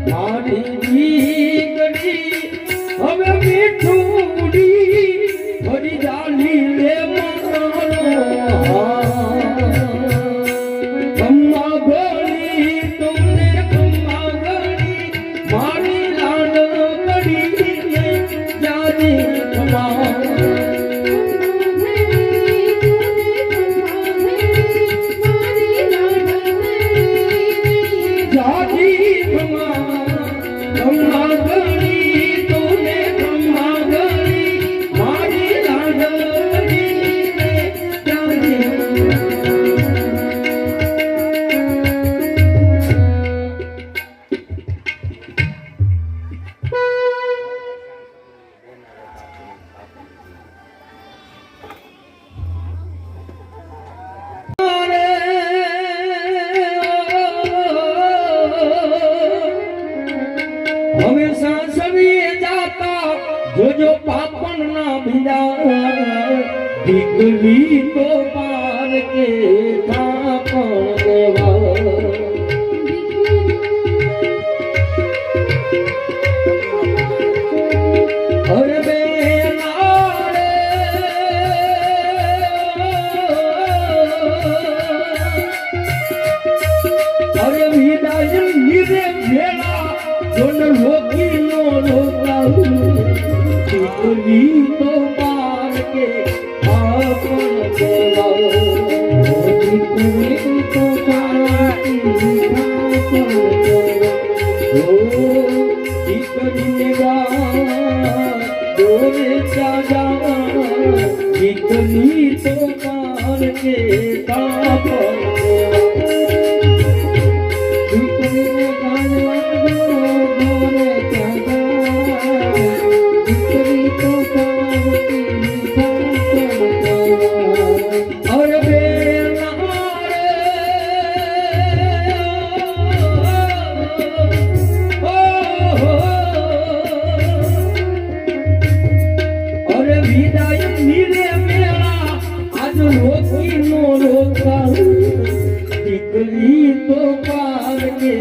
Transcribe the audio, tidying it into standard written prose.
મારી દીકરી હવે મીઠુડી ફરી જાલી લે મારો ખમ્મા ગળી તમને ખમ્મા ગળી મારી લાડ કડી જાદી ખમ્મા हमेशा सभी जाता जो पापन ना भिड़ा दिगली तो पार के पापन देवा अरे बेनारे अरे विदाई नीरे भेड़ा दोन लोकी नो लोकाऊ दिगली तो पार के आपन देवा दिगली तो पार के आपन देवा ओ दिगली नेगा दोरे जागा दिगली तो पार के आपन देवा दिगली तो पार के